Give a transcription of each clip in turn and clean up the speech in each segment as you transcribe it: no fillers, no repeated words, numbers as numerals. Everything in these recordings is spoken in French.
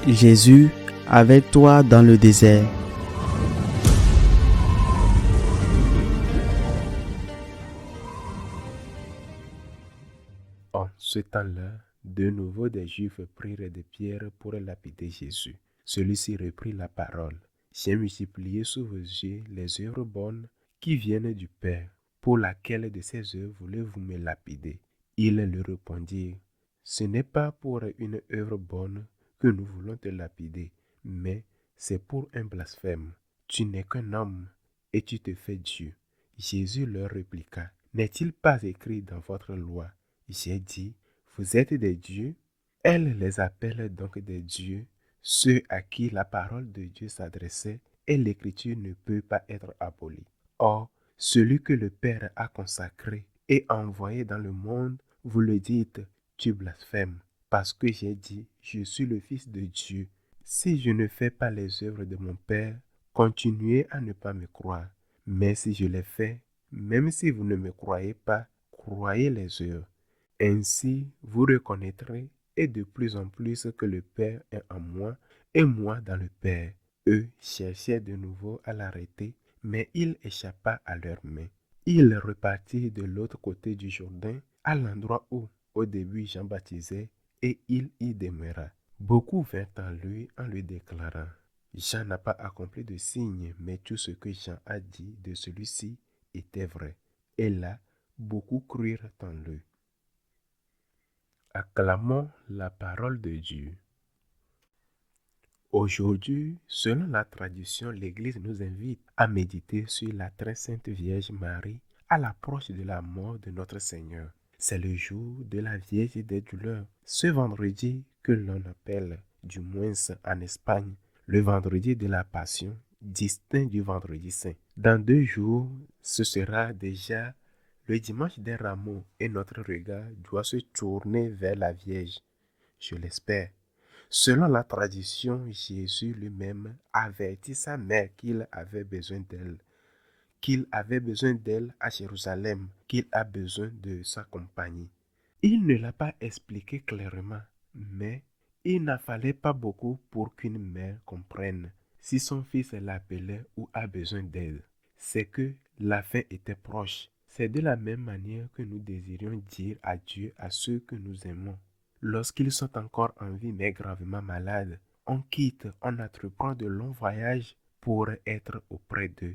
Jésus, avec toi dans le désert. En ce temps-là, de nouveau des Juifs prirent des pierres pour lapider Jésus. Celui-ci reprit la parole. J'ai multiplié sous vos yeux les œuvres bonnes qui viennent du Père. Pour laquelle de ces œuvres voulez-vous me lapider? Ils lui répondirent, ce n'est pas pour une œuvre bonne que nous voulons te lapider, mais c'est pour un blasphème. Tu n'es qu'un homme et tu te fais Dieu. Jésus leur répliqua, n'est-il pas écrit dans votre loi? J'ai dit, vous êtes des dieux. Elle les appelle donc des dieux, ceux à qui la parole de Dieu s'adressait, et l'écriture ne peut pas être abolie. Or, celui que le Père a consacré et envoyé dans le monde, vous le dites, tu blasphèmes, parce que j'ai dit, je suis le Fils de Dieu. Si je ne fais pas les œuvres de mon Père, continuez à ne pas me croire. Mais si je les fais, même si vous ne me croyez pas, croyez les œuvres. Ainsi, vous reconnaîtrez et de plus en plus que le Père est en moi et moi dans le Père. Eux cherchaient de nouveau à l'arrêter, mais il échappa à leurs mains. Il repartit de l'autre côté du Jourdain, à l'endroit où, au début, Jean baptisait, et il y demeura. Beaucoup vinrent à lui en lui déclarant, Jean n'a pas accompli de signe, mais tout ce que Jean a dit de celui-ci était vrai. Et là, beaucoup crurent en lui. Acclamons la parole de Dieu. Aujourd'hui, selon la tradition, l'Église nous invite à méditer sur la très sainte Vierge Marie à l'approche de la mort de notre Seigneur. C'est le jour de la Vierge des douleurs, ce vendredi que l'on appelle, du moins en Espagne, le vendredi de la Passion, distinct du vendredi saint. Dans 2 jours, ce sera déjà le dimanche des Rameaux et notre regard doit se tourner vers la Vierge, je l'espère. Selon la tradition, Jésus lui-même avertit sa mère qu'il avait besoin d'elle à Jérusalem, qu'il a besoin de sa compagnie. Il ne l'a pas expliqué clairement, mais il n'en fallait pas beaucoup pour qu'une mère comprenne si son fils l'appelait ou a besoin d'aide. C'est que la fin était proche. C'est de la même manière que nous désirions dire adieu à ceux que nous aimons. Lorsqu'ils sont encore en vie mais gravement malades, on quitte, on entreprend de longs voyages pour être auprès d'eux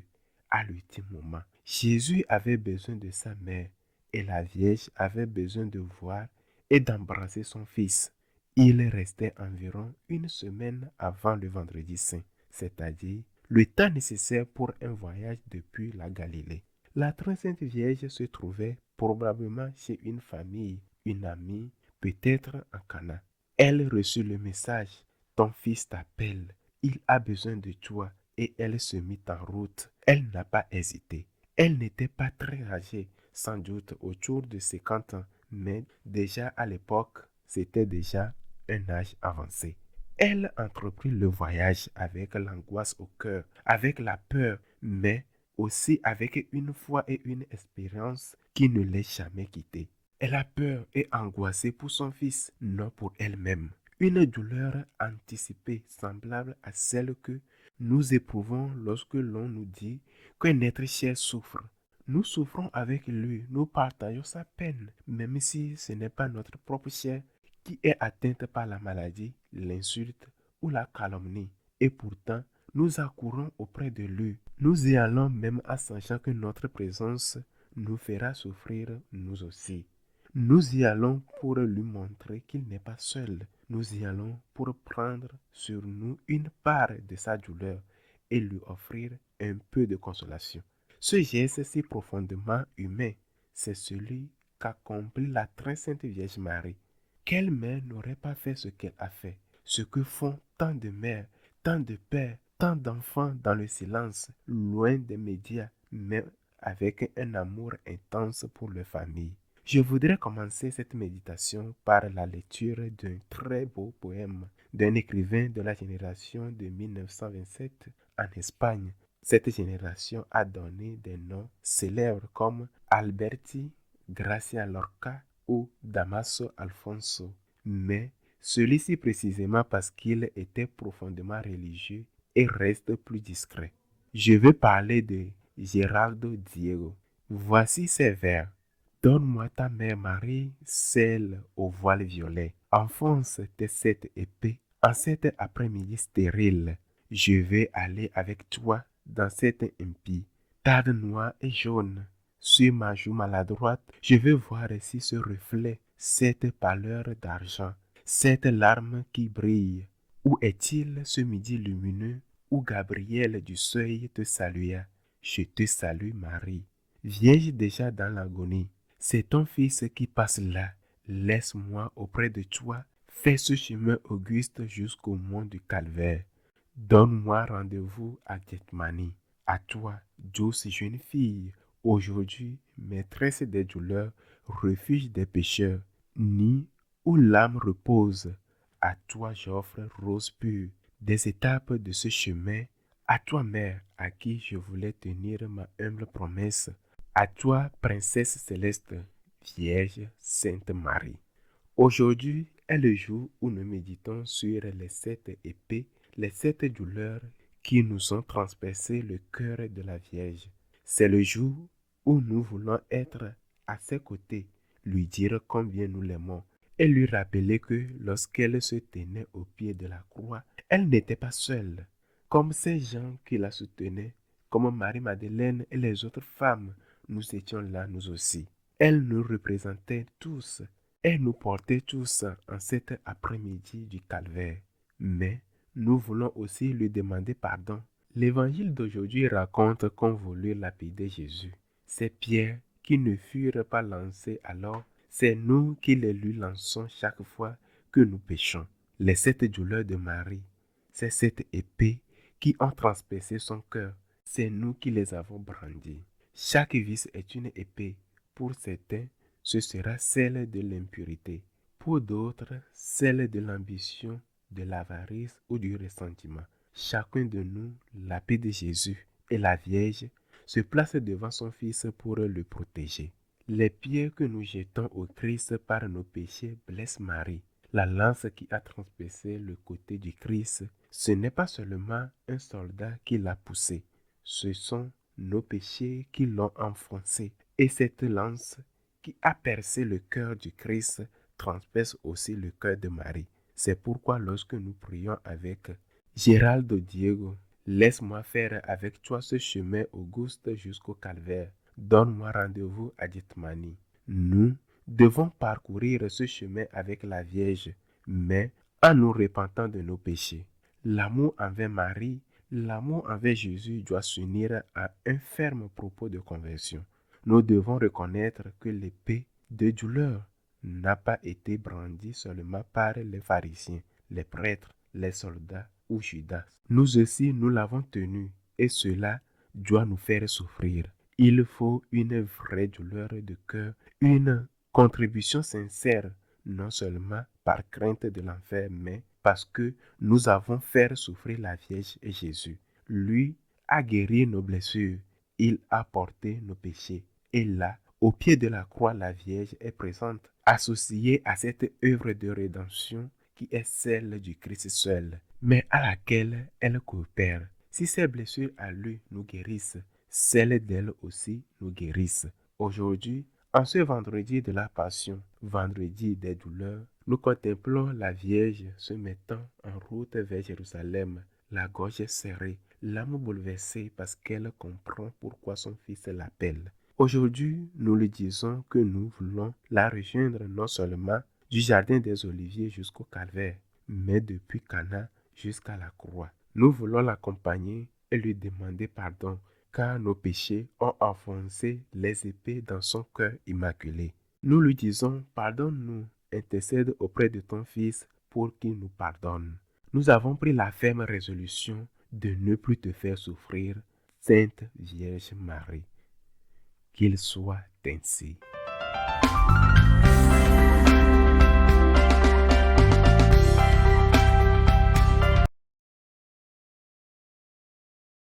à l'ultime moment. Jésus avait besoin de sa mère et la Vierge avait besoin de voir et d'embrasser son fils. Il restait environ une semaine avant le vendredi saint, c'est-à-dire le temps nécessaire pour un voyage depuis la Galilée. La très sainte Vierge se trouvait probablement chez une famille, une amie, peut-être en Cana. Elle reçut le message, ton fils t'appelle, il a besoin de toi, et elle se mit en route. Elle n'a pas hésité. Elle n'était pas très âgée, sans doute autour de 50 ans, mais déjà à l'époque, c'était déjà un âge avancé. Elle entreprit le voyage avec l'angoisse au cœur, avec la peur, mais aussi avec une foi et une espérance qui ne l'ait jamais quittée. Elle a peur et angoissée pour son fils, non pour elle-même. Une douleur anticipée semblable à celle que nous éprouvons lorsque l'on nous dit qu'un être cher souffre. Nous souffrons avec lui, nous partageons sa peine, même si ce n'est pas notre propre chair qui est atteinte par la maladie, l'insulte ou la calomnie. Et pourtant, nous accourons auprès de lui. Nous y allons même en sachant que notre présence nous fera souffrir nous aussi. Nous y allons pour lui montrer qu'il n'est pas seul. Nous y allons pour prendre sur nous une part de sa douleur et lui offrir un peu de consolation. Ce geste si profondément humain, c'est celui qu'accomplit la très sainte Vierge Marie. Quelle mère n'aurait pas fait ce qu'elle a fait? Ce que font tant de mères, tant de pères, tant d'enfants dans le silence, loin des médias, mais avec un amour intense pour leur famille. Je voudrais commencer cette méditation par la lecture d'un très beau poème d'un écrivain de la génération de 1927 en Espagne. Cette génération a donné des noms célèbres comme Alberti, Gracia Lorca ou Damaso Alfonso. Mais Celui-ci précisément parce qu'il était profondément religieux et reste plus discret. Je veux parler de Geraldo Diego. Voici ses vers. Donne-moi ta mère Marie, celle au voile violet. Enfonce cette épée en cet après-midi stérile. Je vais aller avec toi dans cette impie. Tarde noire et jaune. Sur ma joue maladroite, je veux voir si ce reflet, cette pâleur d'argent, cette larme qui brille. Où est-il ce midi lumineux où Gabriel du seuil te salua? Je te salue Marie. Vierge déjà dans l'agonie, c'est ton fils qui passe là. Laisse-moi auprès de toi faire ce chemin auguste jusqu'au mont du Calvaire. Donne-moi rendez-vous à Gethsemane. À toi, douce jeune fille, aujourd'hui, maîtresse des douleurs, refuge des pécheurs, nid où l'âme repose. À toi, j'offre, rose pure, des étapes de ce chemin. À toi, mère, à qui je voulais tenir ma humble promesse. À toi, princesse céleste, Vierge Sainte Marie. Aujourd'hui est le jour où nous méditons sur les 7 épées, les 7 douleurs qui nous ont transpercé le cœur de la Vierge. C'est le jour où nous voulons être à ses côtés, lui dire combien nous l'aimons et lui rappeler que lorsqu'elle se tenait au pied de la croix, elle n'était pas seule. Comme ces gens qui la soutenaient, comme Marie-Madeleine et les autres femmes, nous étions là nous aussi. Elle nous représentait tous. Elle nous portait tous en cet après-midi du calvaire. Mais nous voulons aussi lui demander pardon. L'évangile d'aujourd'hui raconte qu'on voulut lapider Jésus. Ces pierres qui ne furent pas lancées alors, c'est nous qui les lui lançons chaque fois que nous péchons. Les 7 douleurs de Marie, c'est cette épée qui ont transpercé son cœur. C'est nous qui les avons brandies. Chaque vice est une épée. Pour certains, ce sera celle de l'impurité. Pour d'autres, celle de l'ambition, de l'avarice ou du ressentiment. Chacun de nous, lapide Jésus et la Vierge, se place devant son Fils pour le protéger. Les pierres que nous jetons au Christ par nos péchés blessent Marie. La lance qui a transpercé le côté du Christ, ce n'est pas seulement un soldat qui l'a poussé. Ce sont nos péchés qui l'ont enfoncé. Et cette lance qui a percé le cœur du Christ transperce aussi le cœur de Marie. C'est pourquoi lorsque nous prions avec Geraldo Diego, laisse-moi faire avec toi ce chemin auguste jusqu'au calvaire. Donne-moi rendez-vous à Gethsemane. Nous devons parcourir ce chemin avec la Vierge, mais en nous repentant de nos péchés. L'amour envers Marie, l'amour envers Jésus doit s'unir à un ferme propos de conversion. Nous devons reconnaître que l'épée de douleur n'a pas été brandie seulement par les pharisiens, les prêtres, les soldats ou Judas. Nous aussi, nous l'avons tenue et cela doit nous faire souffrir. Il faut une vraie douleur de cœur, une contribution sincère, non seulement par crainte de l'enfer, mais parce que nous avons fait souffrir la Vierge et Jésus. Lui a guéri nos blessures, il a porté nos péchés. Et là, au pied de la croix, la Vierge est présente, associée à cette œuvre de rédemption qui est celle du Christ seul, mais à laquelle elle coopère. Si ses blessures à lui nous guérissent, celles d'elle aussi nous guérissent. Aujourd'hui, en ce vendredi de la Passion, vendredi des douleurs, nous contemplons la Vierge se mettant en route vers Jérusalem, la gorge serrée, l'âme bouleversée parce qu'elle comprend pourquoi son fils l'appelle. Aujourd'hui, nous lui disons que nous voulons la rejoindre non seulement du jardin des Oliviers jusqu'au calvaire, mais depuis Cana jusqu'à la croix. Nous voulons l'accompagner et lui demander pardon, car nos péchés ont enfoncé les épées dans son cœur immaculé. Nous lui disons, pardonne-nous, intercède auprès de ton Fils pour qu'il nous pardonne. Nous avons pris la ferme résolution de ne plus te faire souffrir, Sainte Vierge Marie. Qu'il soit ainsi.